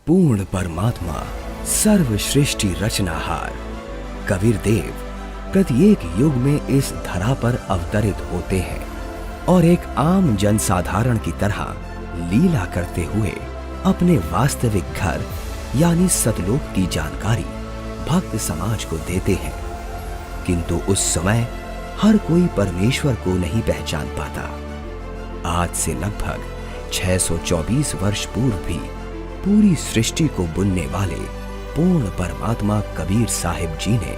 पूर्ण परमात्मा, सर्वश्रेष्ठी रचनाहार कबीर देव प्रत्येक युग में इस धरा पर अवतरित होते हैं और एक आम जनसाधारण की तरह लीला करते हुए अपने वास्तविक घर यानी सतलोक की जानकारी भक्त समाज को देते हैं। किंतु उस समय हर कोई परमेश्वर को नहीं पहचान पाता। आज से लगभग 624 वर्ष पूर्व भी पूरी सृष्टि को बुनने वाले पूर्ण परमात्मा कबीर साहिब जी ने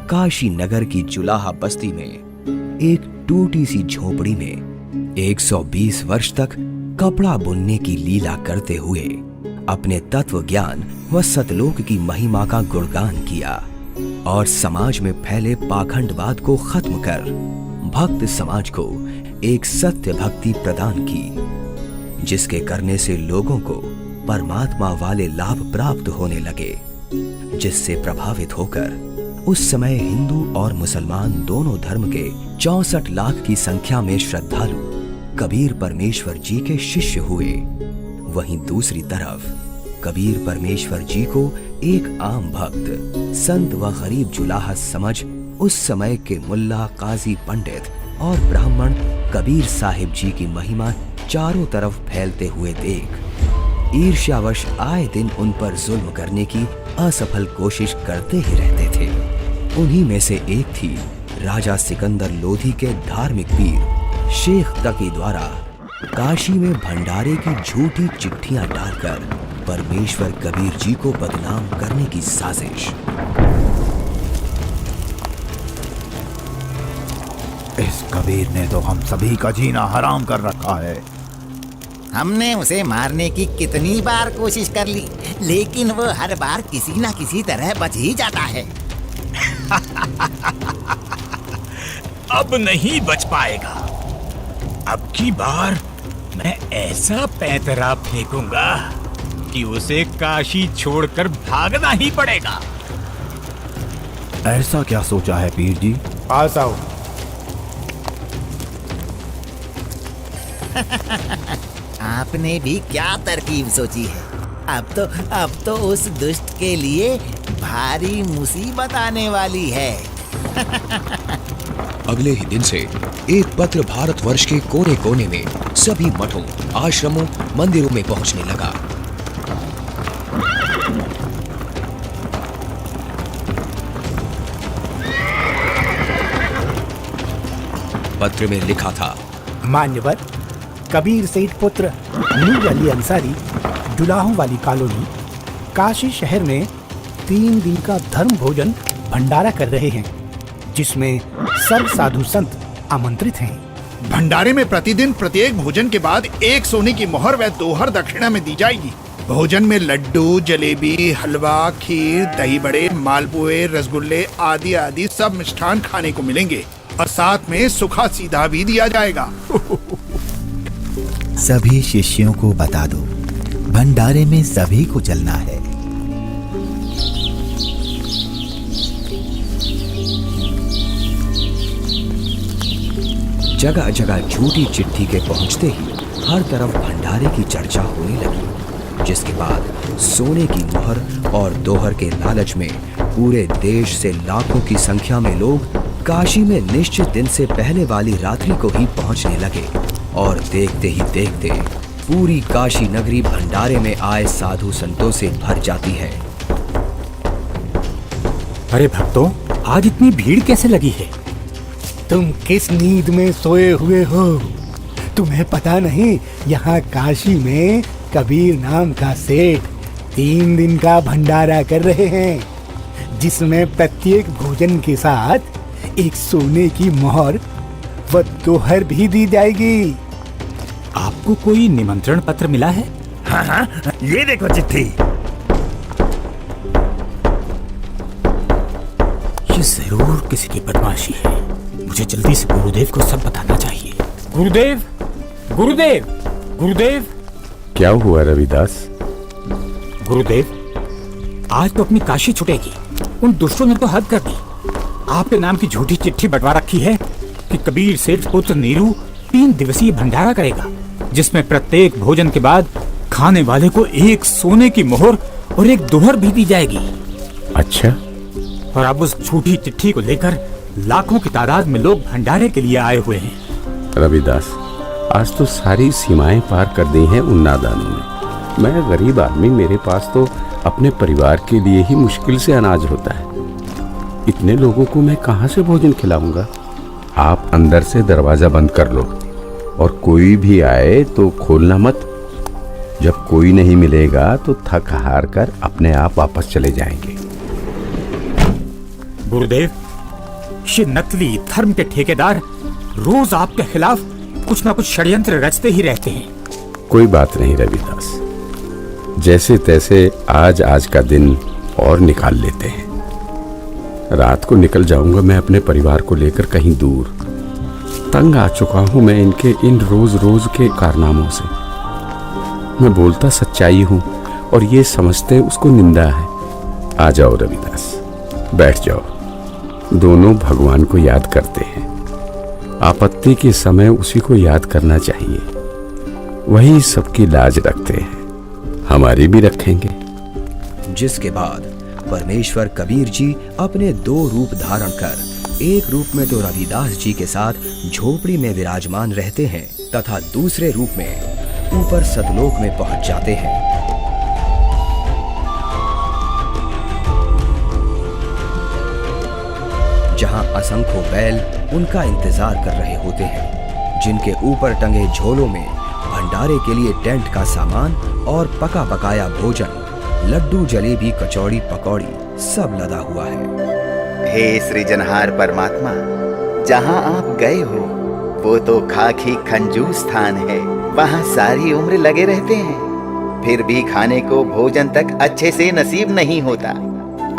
काशी नगर की जुलाहा बस्ती में एक टूटी सी झोपड़ी में 120 वर्ष तक कपड़ा बुनने की लीला करते हुए अपने तत्व ज्ञान व सतलोक की महिमा का गुणगान किया और समाज में फैले पाखंडवाद को खत्म कर भक्त समाज को एक सत्य भक्ति प्रदान की, जिसके करने से लोगों को परमात्मा वाले लाभ प्राप्त होने लगे, जिससे प्रभावित होकर उस समय हिंदू और मुसलमान दोनों धर्म के 64 लाख की संख्या में श्रद्धालु कबीर परमेश्वर जी के शिष्य हुए। वहीं दूसरी तरफ कबीर परमेश्वर जी को एक आम भक्त, संत व गरीब जुलाहा समझ उस समय के मुल्ला, काजी, पंडित और ब्राह्मण कबीर साहिब जी की महिमा चारों तरफ फैलते हुए देख ईर्ष्यावश आए दिन उन पर जुल्म करने की असफल कोशिश करते ही रहते थे। उन्हीं में से एक थी राजा सिकंदर लोधी के धार्मिक पीर शेख तकी द्वारा काशी में भंडारे की झूठी चिट्ठियां डालकर परमेश्वर कबीर जी को बदनाम करने की साजिश। इस कबीर ने तो हम सभी का जीना हराम कर रखा है। हमने उसे मारने की कितनी बार कोशिश कर ली, लेकिन वो हर बार किसी न किसी तरह बच ही जाता है। अब नहीं बच पाएगा। अब की बार मैं ऐसा पैंतरा फेंकूंगा कि उसे काशी छोड़कर भागना ही पड़ेगा। ऐसा क्या सोचा है पीर जी? पास आओ। आपने भी क्या तरकीब सोची है? अब तो उस दुष्ट के लिए भारी मुसीबत आने वाली है। अगले ही दिन से एक पत्र भारतवर्ष के कोने कोने में सभी मठों, आश्रमों, मंदिरों में पहुंचने लगा। पत्र में लिखा था, मान्यवर कबीर सेठ पुत्र नूर अली अंसारी, जुलाहों वाली कॉलोनी, काशी शहर में 3 दिन का धर्म भोजन भंडारा कर रहे हैं, जिसमें सर्व साधु संत आमंत्रित हैं। भंडारे में प्रतिदिन प्रत्येक भोजन के बाद 1 सोने की मोहर व 2 हर दक्षिणा में दी जाएगी। भोजन में लड्डू, जलेबी, हलवा, खीर, दही बड़े, मालपुए, रसगुल्ले आदि आदि सब मिष्ठान खाने को मिलेंगे और साथ में सूखा सीधा भी दिया जाएगा। सभी शिष्यों को बता दो, भंडारे में सभी को चलना है। जगह जगह झूठी चिट्ठी के पहुंचते ही हर तरफ भंडारे की चर्चा होने लगी, जिसके बाद सोने की मोहर और दोहर के लालच में पूरे देश से लाखों की संख्या में लोग काशी में निश्चित दिन से पहले वाली रात्रि को ही पहुंचने लगे और देखते ही देखते पूरी काशी नगरी भंडारे में आए साधु संतों से भर जाती है। अरे भक्तों, आज इतनी भीड़ कैसे लगी है? तुम किस नींद में सोए हुए हो? तुम्हें पता नहीं, यहाँ काशी में कबीर नाम का सेठ 3 दिन का भंडारा कर रहे हैं, जिसमें प्रत्येक भोजन के साथ 1 सोने की मोहर व दोहर भी दी जाएगी। आपको कोई निमंत्रण पत्र मिला है? हाँ, ये देखो चिट्ठी। ये जरूर किसी की बदमाशी है। मुझे जल्दी से गुरुदेव को सब बताना चाहिए। गुरुदेव, गुरुदेव, गुरुदेव। क्या हुआ रविदास? गुरुदेव, आज तो अपनी काशी छुटेगी। उन दुष्टों ने तो हद कर दी। आपके नाम की झूठी चिट्ठी बंटवा रखी है कि कबीर सेठ पुत्र नीरू 3 दिवसीय भंडारा करेगा, जिसमें प्रत्येक भोजन के बाद खाने वाले को एक सोने की मोहर और एक दोहर भी दी जाएगी। अच्छा, और अब उस झूठी चिट्ठी को लेकर लाखों की तादाद में लोग भंडारे के लिए आए हुए हैं। रविदास, आज तो सारी सीमाएं पार कर दी हैं उन नादानों ने। मैं गरीब आदमी, मेरे पास तो अपने परिवार के लिए ही मुश्किल से अनाज होता है। इतने लोगों को मैं कहाँ से भोजन खिलाऊंगा? आप अंदर से दरवाजा बंद कर लो और कोई भी आए तो खोलना मत। जब कोई नहीं मिलेगा तो थक हार कर अपने आप वापस चले जाएंगे। गुरुदेव, ये नकली धर्म के ठेकेदार रोज आपके खिलाफ कुछ ना कुछ षड्यंत्र रचते ही रहते हैं। कोई बात नहीं रविदास, जैसे तैसे आज का दिन और निकाल लेते हैं। रात को निकल जाऊंगा मैं अपने परिवार को लेकर कहीं दूर। तंग आ चुका हूं मैं इनके इन रोज रोज के कारनामों से। मैं बोलता सच्चाई हूं और ये समझते उसको निंदा है। आ जाओ रविदास, बैठ जाओ। दोनों भगवान को याद करते हैं। आपत्ति के समय उसी को याद करना चाहिए। वही सबकी लाज रखते हैं, हमारी भी रखेंगे। जिसके बाद परमेश्वर कबीर जी अपने 2 रूप धारण कर एक रूप में तो रविदास जी के साथ झोपड़ी में विराजमान रहते हैं तथा दूसरे रूप में ऊपर सतलोक में पहुंच जाते हैं। जहां असंख्यों बैल उनका इंतजार कर रहे होते हैं, जिनके ऊपर टंगे झोलों में भंडारे के लिए टेंट का सामान और पका पकाया भोजन, लड्डू, जलेबी, कचौड़ी, पकौड़ी सब लदा हुआ है। हे सृजनहार परमात्मा, जहाँ आप गए हो वो तो खाकी खंजूस स्थान है। वहाँ सारी उम्र लगे रहते हैं, फिर भी खाने को भोजन तक अच्छे से नसीब नहीं होता।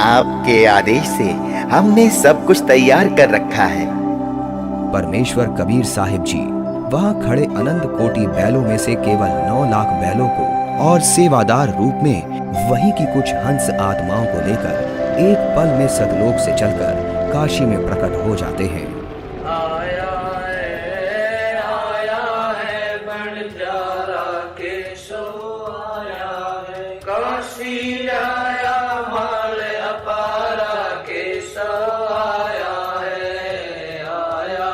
आपके आदेश से हमने सब कुछ तैयार कर रखा है। परमेश्वर कबीर साहिब जी वहां खड़े अनंत कोटि बैलों में से केवल 9 लाख बैलों को और सेवादार रूप में वही की कुछ हंस आत्माओं को लेकर एक पल में सतलोक से चलकर काशी में प्रकट हो जाते हैं। आया है बंजारा केशो आया है, काशी आया माल अपारा केशो आया है। आया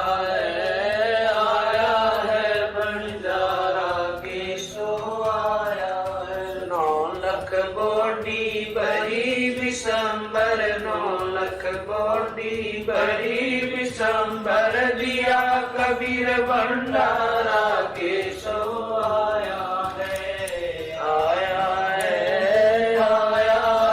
है बंजारा केशो आया है। 9 लाख बोडी बड़ी विशंबर, 9 लाख बोडी बड़ी विशंबर, दिया कबीर भंडारा केशो आया है। आया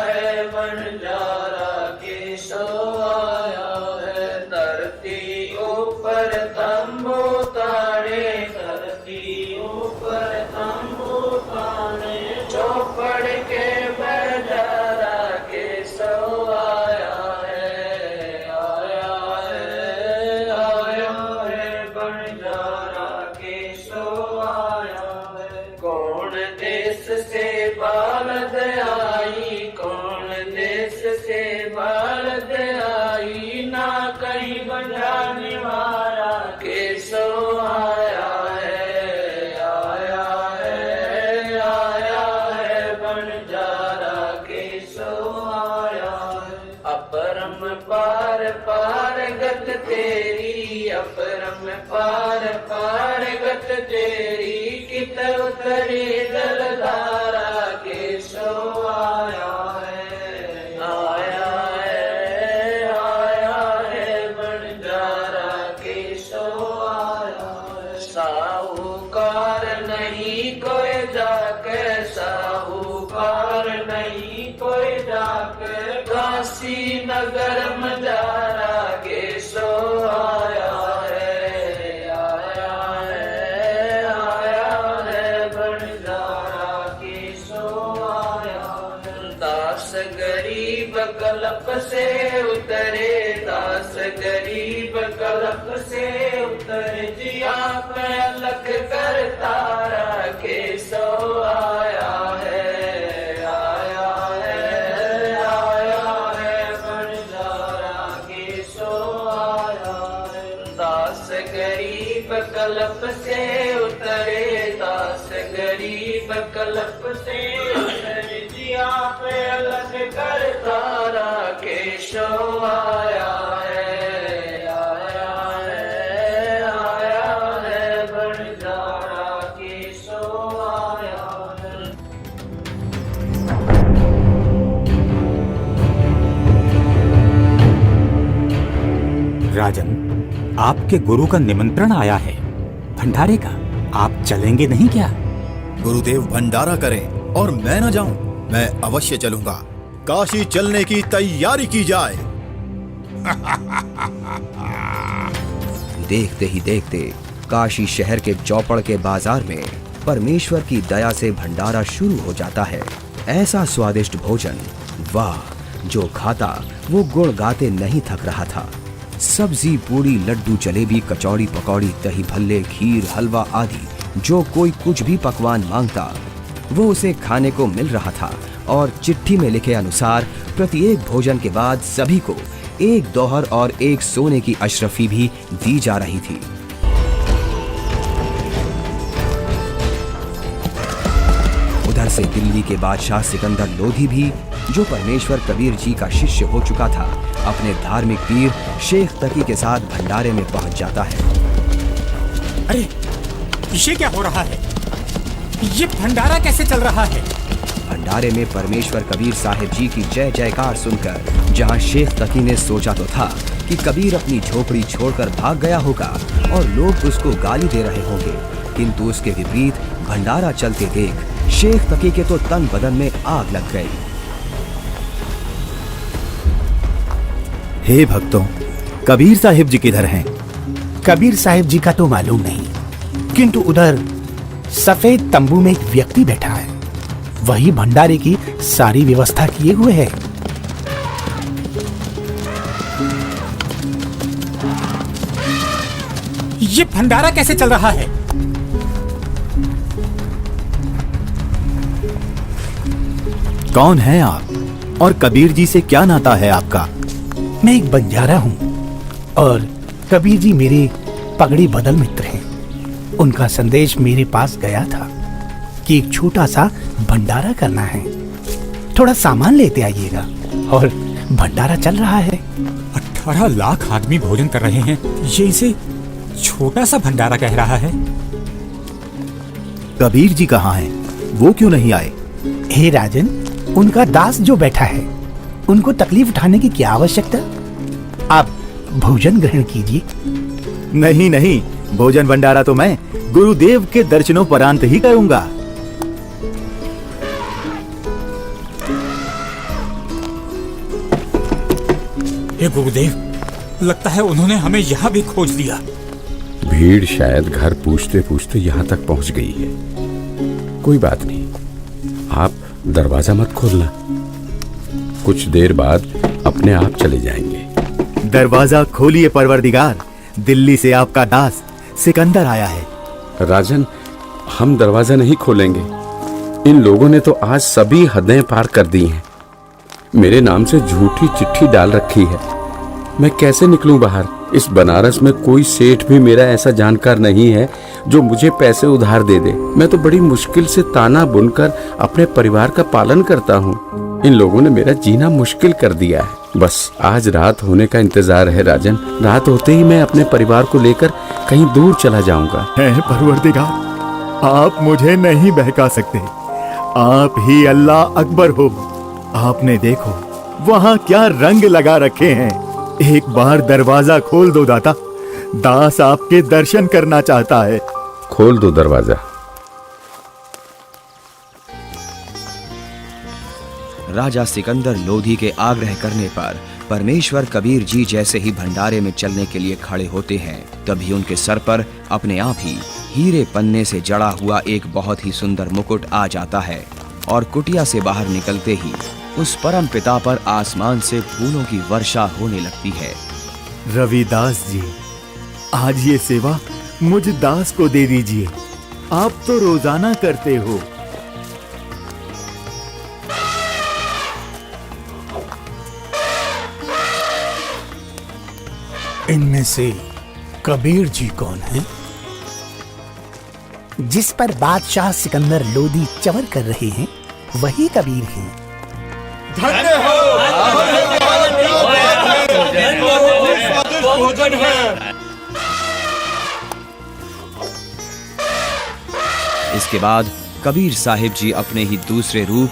है बंजारा केशो आया है। धरती ऊपर तंबू ताड़े, धरती ऊपर तंबू ताड़े, चौपड़ के बंजारा केशो आया है। आया है बंजारा केशो आया है। कौन देश से बालद आई, कौन देश से बालद आई, ना कहीं बजाने वाला केशो आया है। आया है बंजारा केशो आया है। अपरम पार पार गत तेरी, अपरम पार पार गत तेरी, कित उतरी जलधारा केशो आया है। आया है बंजारा केशो आया है। साहूकार नहीं कोई जाके, साहूकार नहीं कोई जाके, काशी नगर मजारा केशो आया है। आया है बंजारा केशो आया है। दास गरीब कल्प से उतरे, दास गरीब कल्प से उतरे, जिया पे अलख कर तारा केशो आया है। आया है बंजारा केशो आया है। दास गरीब कल्प से उतरे, दास गरीब कल्प से जिया पे अलग करता राकेशो आया है, आया है, आया है भंडारा केशो आया है। राजन, आपके गुरु का निमंत्रण आया है भंडारे का, आप चलेंगे नहीं क्या? गुरुदेव भंडारा करें और मैं न जाऊं, मैं अवश्य चलूंगा। काशी चलने की तैयारी की जाए। देखते ही देखते काशी शहर के चौपड़ के बाजार में परमेश्वर की दया से भंडारा शुरू हो जाता है। ऐसा स्वादिष्ट भोजन, वाह, जो खाता वो गुण गाते नहीं थक रहा था। सब्जी, पूड़ी, लड्डू, जलेबी, कचौड़ी, पकौड़ी, दही भल्ले, खीर, हलवा आदि जो कोई कुछ भी पकवान मांगता वो उसे खाने को मिल रहा था। और चिट्ठी में लिखे अनुसार प्रत्येक भोजन के बाद सभी को एक दोहर और एक सोने की अशरफी भी दी जा रही थी। उधर से दिल्ली के बादशाह सिकंदर लोधी भी, जो परमेश्वर कबीर जी का शिष्य हो चुका था, अपने धार्मिक पीर शेख तकी के साथ भंडारे में पहुंच जाता है। अरे ये क्या हो रहा है? ये भंडारा कैसे चल रहा है? भंडारे में परमेश्वर कबीर साहिब जी की जय जयकार सुनकर जहां शेख तकी ने सोचा तो था कि कबीर अपनी झोपड़ी छोड़कर भाग गया होगा और लोग उसको गाली दे रहे होंगे, किंतु उसके विपरीत भंडारा चलते देख शेख तकी के तो तन बदन में आग लग गई। हे भक्तों, कबीर साहिब जी किधर हैं? कबीर साहिब जी का तो मालूम नहीं, किंतु उधर सफेद तंबू में एक व्यक्ति बैठा है, वही भंडारे की सारी व्यवस्था किए हुए है। ये भंडारा कैसे चल रहा है? कौन है आप और कबीर जी से क्या नाता है आपका? मैं एक बंजारा हूँ और कबीर जी मेरे पगड़ी बदल मित्र हैं। उनका संदेश मेरे पास गया था कि एक छोटा सा भंडारा करना है, थोड़ा सामान लेते आइएगा। और भंडारा चल रहा है। 18 लाख आदमी भोजन कर रहे हैं, ये इसे छोटा सा भंडारा कह रहा है। कबीर जी कहाँ हैं? वो क्यों नहीं आए? हे राजन, उनका दास जो बैठा है, उनको तकलीफ उठाने की क्या आवश्यकता? आप भोजन ग्रहण कीजिए। नहीं नहीं, भोजन भंडारा तो मैं गुरुदेव के दर्शनों परांत ही करूंगा। हे गुरुदेव, लगता है उन्होंने हमें यहाँ भी खोज लिया। भीड़ शायद घर पूछते पूछते यहाँ तक पहुँच गई है। कोई बात नहीं, आप दरवाजा मत खोलना, कुछ देर बाद अपने आप चले जाएंगे। दरवाजा खोलिए परवरदिगार, दिल्ली से आपका दास सिकंदर आया है। राजन, हम दरवाजा नहीं खोलेंगे। इन लोगों ने तो आज सभी हदें पार कर दी हैं। मेरे नाम से झूठी चिट्ठी डाल रखी है। मैं कैसे निकलूं बाहर? इस बनारस में कोई सेठ भी मेरा ऐसा जानकार नहीं है जो मुझे पैसे उधार दे दे। मैं तो बड़ी मुश्किल से ताना बुनकर अपने परिवार का पालन करता हूँ। इन लोगों ने मेरा जीना मुश्किल कर दिया है। बस आज रात होने का इंतजार है राजन। रात होते ही मैं अपने परिवार को लेकर कहीं दूर चला जाऊंगा। है परवरदिगार, आप मुझे नहीं बहका सकते। आप ही अल्लाह अकबर हो। आपने देखो वहाँ क्या रंग लगा रखे हैं। एक बार दरवाजा खोल दो दाता, दास आपके दर्शन करना चाहता है। खोल दो दरवाजा। राजा सिकंदर लोधी के आग्रह करने पर परमेश्वर कबीर जी जैसे ही भंडारे में चलने के लिए खड़े होते हैं, तभी उनके सर पर अपने आप ही हीरे पन्ने से जड़ा हुआ एक बहुत ही सुंदर मुकुट आ जाता है और कुटिया से बाहर निकलते ही उस परम पिता पर आसमान से फूलों की वर्षा होने लगती है। रविदास जी, आज ये सेवा मुझ दास को दे दीजिए। आप तो रोजाना करते हो। इनमें से कबीर जी कौन हैं? जिस पर बादशाह सिकंदर लोदी चवर कर रहे हैं वही कबीर हैं। इसके बाद कबीर साहिब जी अपने ही दूसरे रूप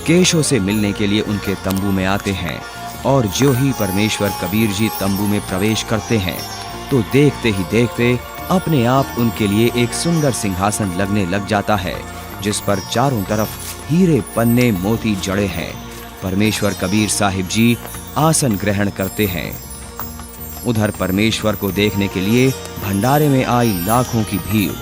केशव से मिलने के लिए उनके तंबू में आते हैं और जो ही परमेश्वर कबीर जी तंबू में प्रवेश करते हैं तो देखते ही देखते अपने आप उनके लिए एक सुंदर सिंहासन लगने लग जाता है जिस पर चारों तरफ हीरे पन्ने मोती जड़े हैं। परमेश्वर कबीर साहिब जी आसन ग्रहण करते हैं। उधर परमेश्वर को देखने के लिए भंडारे में आई लाखों की भीड़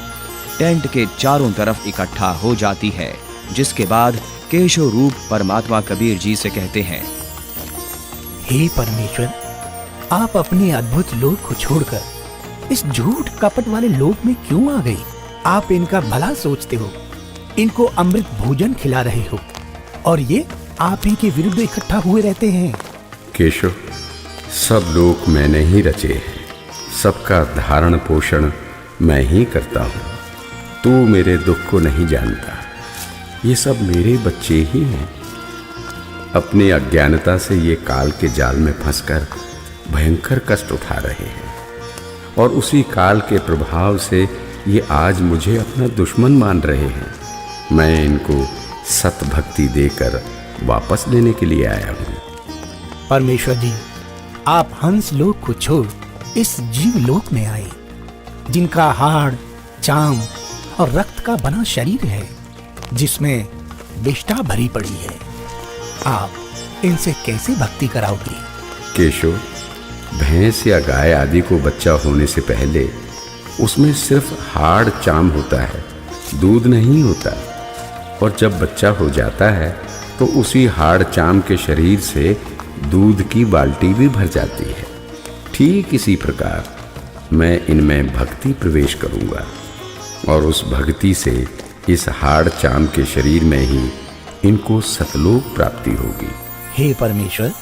टेंट के चारों तरफ इकट्ठा हो जाती है, जिसके बाद केशव रूप परमात्मा कबीर जी से कहते हैं, हे परमेश्वर, आप अपने अद्भुत लोक को छोड़कर इस झूठ कपट वाले लोक में क्यों आ गए? आप इनका भला सोचते हो, इनको अमृत भोजन खिला रहे हो और ये आप ही के विरुद्ध इकट्ठा हुए रहते हैं। केशव, सब लोग मैंने ही रचे हैं, सबका धारण पोषण मैं ही करता हूँ। तू मेरे दुख को नहीं जानता, ये सब मेरे बच्चे ही हैं। अपनी अज्ञानता से ये काल के जाल में फंसकर भयंकर कष्ट उठा रहे हैं और उसी काल के प्रभाव से ये आज मुझे अपना दुश्मन मान रहे हैं। मैं इनको सत भक्ति देकर वापस लेने के लिए आया हूँ। परमेश्वर जी, आप हंस लोक को छोड़ इस जीव लोक में आए, जिनका हाड़, चाम और रक्त का बना शरीर है, जिसमें विष्ठा भरी पड़ी है। आप इनसे कैसे भक्ति कराओगे? केशव, भैंस या गाय आदि को बच्चा होने से पहले उसमें सिर्फ हाड़ चाम होता है, दूध नहीं होता। और जब बच्चा हो जाता है तो उसी हाड़ चाम के शरीर से दूध की बाल्टी भी भर जाती है। ठीक इसी प्रकार मैं इनमें भक्ति प्रवेश करूंगा और उस भक्ति से इस हाड़ चाम के शरीर में ही इनको सतलोक प्राप्ति होगी। हे परमेश्वर,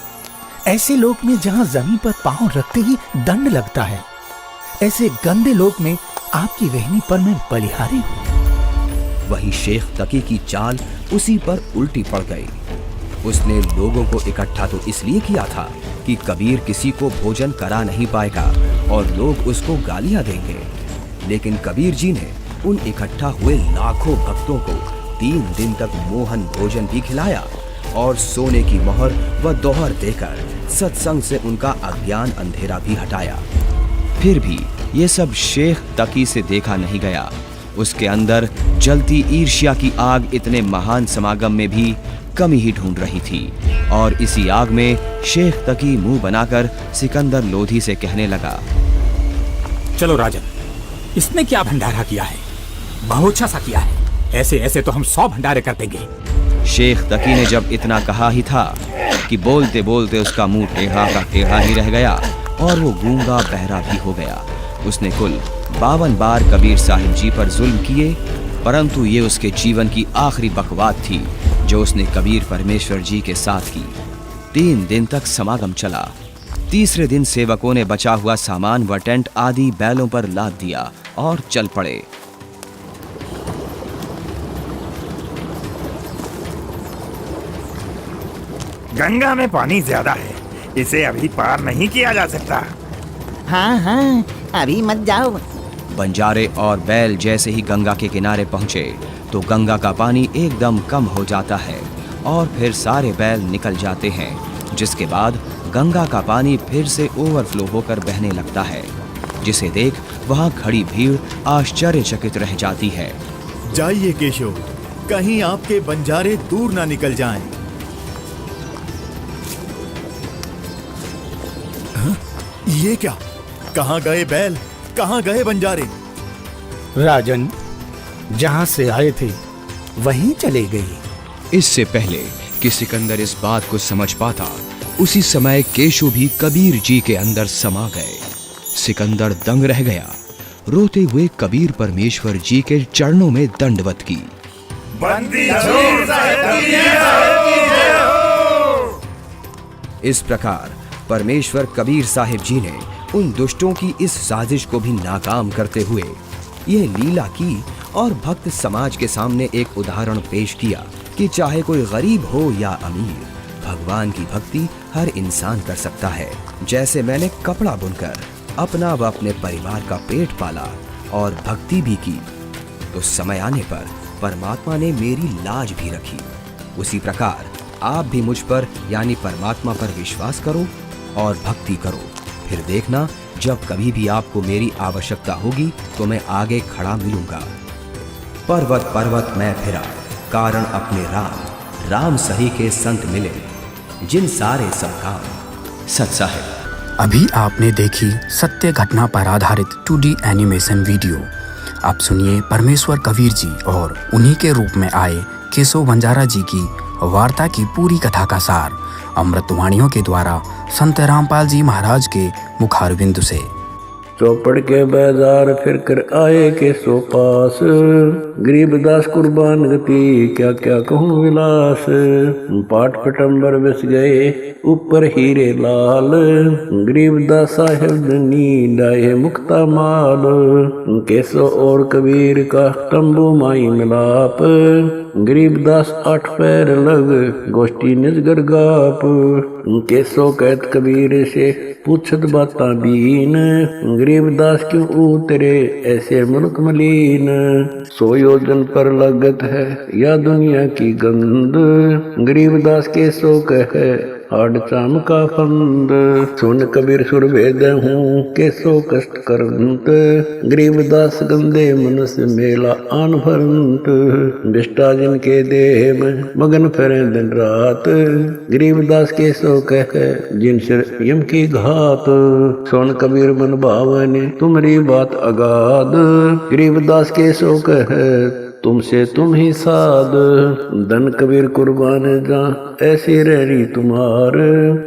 ऐसे लोक में जहाँ जमीन पर पांव रखते ही दंड लगता है, ऐसे गंदे लोक में आपकी रहनी पर मैं बलिहारी हूँ। वही शेख तकी की चाल उसी पर उल्टी पड़ गई। उसने लोगों को इकट्ठा तो इसलिए किया था कि कबीर किसी को भोजन करा नहीं पाएगा और लोग उसको गालियां देंगे, लेकिन कबीर जी ने उन इकट्ठा हुए लाखों भक्तों को 3 दिन तक मोहन भोजन भी खिलाया और सोने की मोहर व दोहर देकर सत्संग से उनका अज्ञान अंधेरा भी हटाया। फिर भी ये सब शेख तकी से देखा नहीं गया। उसके अंदर जलती ईर्ष्या की आग इतने महान समागम में भी कमी ही ढूंढ रही थी और इसी आग में शेख तकी मुंह बनाकर सिकंदर लोधी से कहने लगा, चलो राजन, इसने क्या भंडारा किया है? बहुत अच्छा सा किया है। ऐसे ऐसे तो हम 100 भंडारे कर देंगे। शेख तकी ने जब इतना कहा ही था कि बोलते बोलते उसका मुंह टेढ़ा का टेढ़ा ही रह गया और वो गूंगा बहरा भी हो गया। उसने कुल 52 बार कबीर साहिब जी पर जुल्म किए, परंतु ये उसके जीवन की आखिरी बकवाद थी जो उसने कबीर परमेश्वर जी के साथ की। 3 दिन तक समागम चला। तीसरे दिन सेवकों ने बचा हुआ सामान व टेंट आदि बैलों पर लाद दिया और चल पड़े। गंगा में पानी ज्यादा है, इसे अभी पार नहीं किया जा सकता। हाँ हाँ, अभी मत जाओ। बंजारे और बैल जैसे ही गंगा के किनारे पहुंचे तो गंगा का पानी एकदम कम हो जाता है और फिर सारे बैल निकल जाते हैं, जिसके बाद गंगा का पानी फिर से ओवरफ्लो होकर बहने लगता है, जिसे देख वहां खड़ी भीड़ आश्चर्यचकित रह जाती है। जाइए केशव, कहीं आपके बंजारे दूर ना निकल जाएं। ये क्या? कहाँ गए बैल, कहाँ गए बंजारे? राजन, जहाँ से आए थे वहीं चले गए। इससे पहले कि सिकंदर इस बात को समझ पाता, उसी समय केशव भी कबीर जी के अंदर समा गए। सिकंदर दंग रह गया, रोते हुए कबीर परमेश्वर जी के चरणों में दंडवत की। इस प्रकार परमेश्वर कबीर साहिब जी ने उन दुष्टों की इस साजिश को भी नाकाम करते हुए यह लीला की और भक्त समाज के सामने एक उदाहरण पेश किया कि चाहे कोई गरीब हो या अमीर, भगवान की भक्ति हर इंसान कर सकता है। जैसे मैंने कपड़ा बुनकर अपना व अपने परिवार का पेट पाला और भक्ति भी की, तो समय आने पर परमात्मा ने मेरी लाज भी रखी। उसी प्रकार आप भी मुझ पर यानी परमात्मा पर विश्वास करो और भक्ति करो। फिर देखना, जब कभी भी आपको मेरी आवश्यकता होगी तो मैं आगे खड़ा मिलूंगा। पर्वत पर्वत मैं फिरा, कारण अपने राम, राम सही के संत मिले, जिन सारे सब काम सच साहिब। अभी आपने देखी सत्य घटना पर आधारित 2D एनिमेशन वीडियो। आप सुनिए परमेश्वर कबीर जी और उन्हीं के रूप में आए केशव बंजारा जी की वार्ता की पूरी कथा का सार अमृतवाणियों के द्वारा संत रामपाल जी महाराज के मुखारविंद से। चौपड़ के बाजार फिर कर आए के सो पास, गरीबदास कुर्बान गति क्या क्या कहूँ विलास। पाट पटंबर बस गए ऊपर हीरे लाल, गरीबदास साहेब धनी डाये मुक्ता माल। केसो और कबीर का तंबू माई मिलाप, गरीबदास 8 पैर लग गोष्ठी निजगर गाप। केसो कहत कबीर से पूछत बाता बीन, गरीबदास क्यों उतरे ऐसे मुल्क मलीन। 100 योजन पर लगत है या दुनिया की गंद, गरीबदास के सो कहे आड़ चाम का फंद। सुन कबीर सुर भेद हूँ के सो कष्ट करंत, गरीबदास गंदे मनुष्य मेला आन भरंत। बिष्टा जिनके देह में मगन फिरे दिन रात, गरीबदास के सो कहे जिन सिर यम की घात। सुन कबीर मन भावने तुम्हारी बात अगाध, गरीबदास के सो कहे तुमसे तुम ही साध। धन कबीर कुर्बान जा ऐसी रहरी तुम्हार,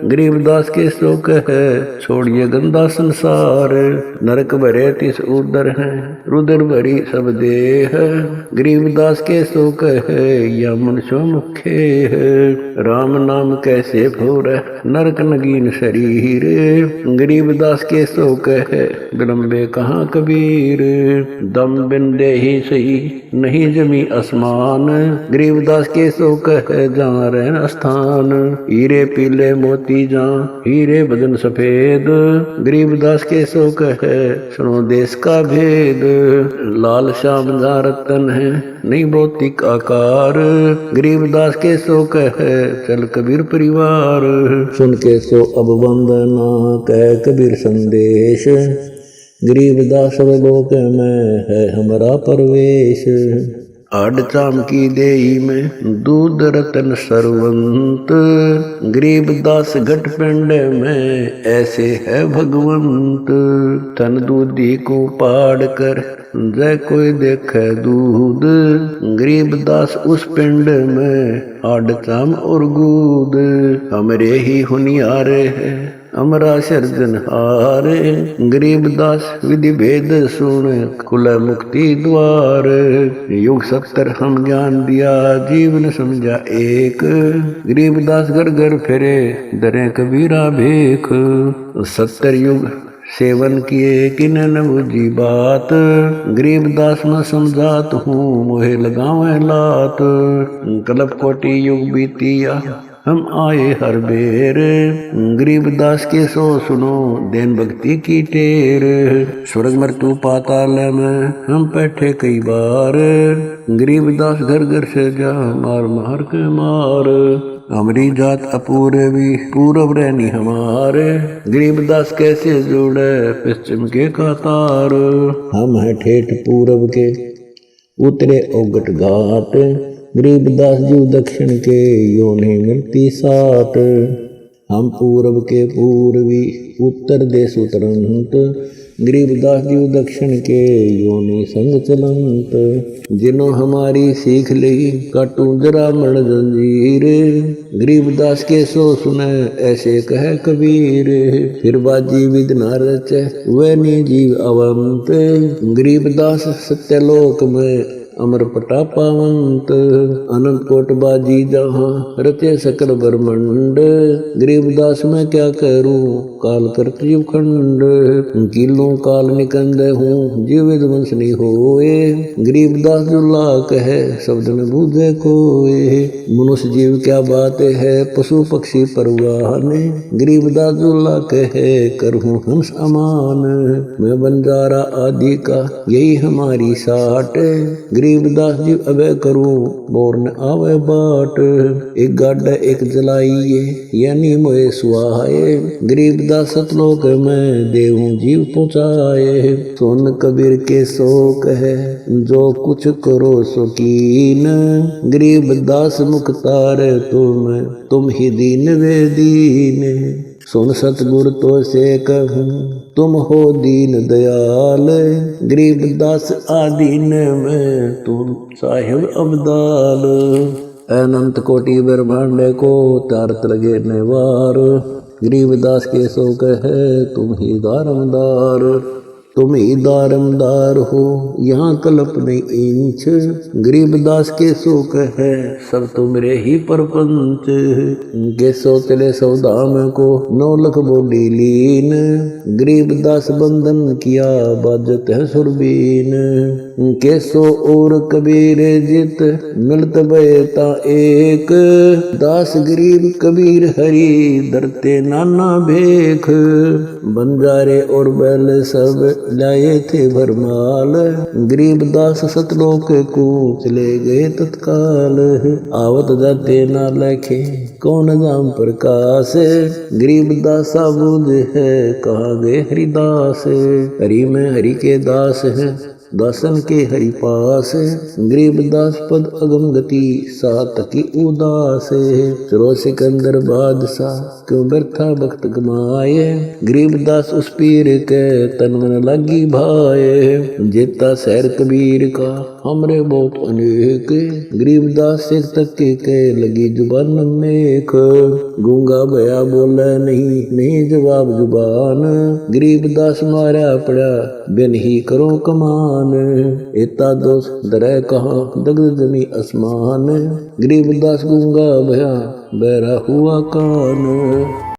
गरीबदास के सो कहे छोड़िए गंदा संसार। नरक भरे तिस उदर है रुदर भरी सब देह, गरीबदास के सो कहे या मनुष्य मुखे है। राम नाम कैसे भोर नरक नगीन शरीर, गरीबदास के सो कहे विलंबे कहाँ कबीर। दम बिन दे ही सही नहीं जमी आसमान, गरीबदास के सो कहे जहाँ रहन स्थान। हीरे पीले मोती जहाँ हीरे बदन सफेद, गरीबदास के सो कहे सुनो देश का भेद। लाल श्याम जहाँ रतन है नहीं भौतिक आकार, गरीबदास के सो कहे चल कबीर परिवार। सुन के सो अब वंदना कह कबीर संदेश, गरीबदास लोक में है हमारा परवेश। आड़ चाम की देही में दूध रतन सरवंत, गरीबदास घट पिंड में ऐसे है भगवंत। तन दूधी को पाड़ कर जय कोई देखे दूध, गरीबदास उस पिंड में आड़ चाम और गूद। हमरे ही हुनियारे है अमरा सर्जनहार, गरीबदास विधि भेद सुन खुला मुक्ति द्वार। युग 70 हम ज्ञान दिया जीवन समझा एक, गरीबदास घर घर फिरे दरे कबीरा भेख। 70 युग सेवन किए किन न बुझी बात, गरीबदास न समझात हूँ मोहे लगावे लात। कल्प कोटि युग बीतिया हम आए हर बेर, गरीबदास के सो सुनो देन भक्ति की टेर। स्वर्ग मृत्यु पाताल में हम बैठे कई बार, गरीबदास घर घर से जा मार मार के मार। हमारी जात अपूर्वी पूरब रहनी हमारे, गरीबदास कैसे जोड़े पश्चिम के कतार। हम हैं ठेठ पूरब के उतरे ओगट घाट, गरीबदास जीव दक्षिण के यो नहीं मिलती साट। हम पूरब के पूर्वी उत्तर देश उतरंत, गरीबदास जीव दक्षिण के यो नहीं संग चलंत। जिन्हों हमारी सीख ली काटू जरा मण जंजीर, गरीबदास के सो सुने ऐसे कहे कबीर। फिर बाजी विद न रचे वह नी जीव अवंत, गरीबदास सत्यलोक में अमर प्रतापावंत अनंत कोट बाजी जहाँ रचे सकल ब्रह्मंड। गरीबदास मैं क्या करूं काल करत जीव खंड। किलों काल निकंद हूँ जीव विध्वंस नहीं होए। गरीबदास दुल्ला कहे शब्द न बूझे कोए। मनुष्य जीव क्या बात है पशु पक्षी परवाह ने। गरीबदास दुल्ला कहे करहूं हंस अमान। मैं बंजारा आदि का यही हमारी साट। गरीबदास जी अबे करूं बोर न आवे बाट। एक गाड़ा एक जलाइए यानी मोए सुहाए। गरीबदास सतलोक में देहूं जीव पहुँचाए। सोन कबीर के शोक है जो कुछ करो शौकीन। गरीबदास मुख्तार तुम ही दीन वे दीन। सुन सतगुर तो से कहूं तुम हो दीन दयाल। गरीबदास आदीन में तुम साहिब अब्दाल। अनंत कोटि ब्रह्मांड को तारत लगे नेवार। गरीबदास के शोक है तुम ही दारमदार। तुम ही दारमदार हो यहाँ कल्प नहीं इंच। गरीबदास के शोक है सब तुमरे ही परपंच। के सो चले सौदाम को 9 लाख बोली लीन। गरीबदास बंधन किया बाजत है सुरबीन। के सो और कबीर जित मिलत बेता एक। दास गरीब कबीर हरि दरते नाना भेख। बंजारे और बैल सब लाए थे भरमाल। गरीबदास सतलोक को चले गए तत्काल। आवत जाते ना लखे कौन नाम प्रकाश। गरीबदास बूझ है कहाँ गए हरिदास। हरि में हरि के दास है दासन के हरि पास। गरीबदास पद अगम गति सात की उदास। चलो सिकंदर बादशाह क्यों व्यर्था भक्त गमाए। गरीबदास उस पीर के तन मन लगी भाए। जेता शहर कबीर का हमरे बहुत अनेक। गरीबदास से तक के लगी जुबान मेख। गूंगा भया बोले नहीं जवाब जुबान। गरीबदास मारा पड़ा बिन ही करो कमान। एता दोष दरे कहाँ दग्ध जमी आसमान। गरीबदास गूंगा भया बहरा हुआ कान।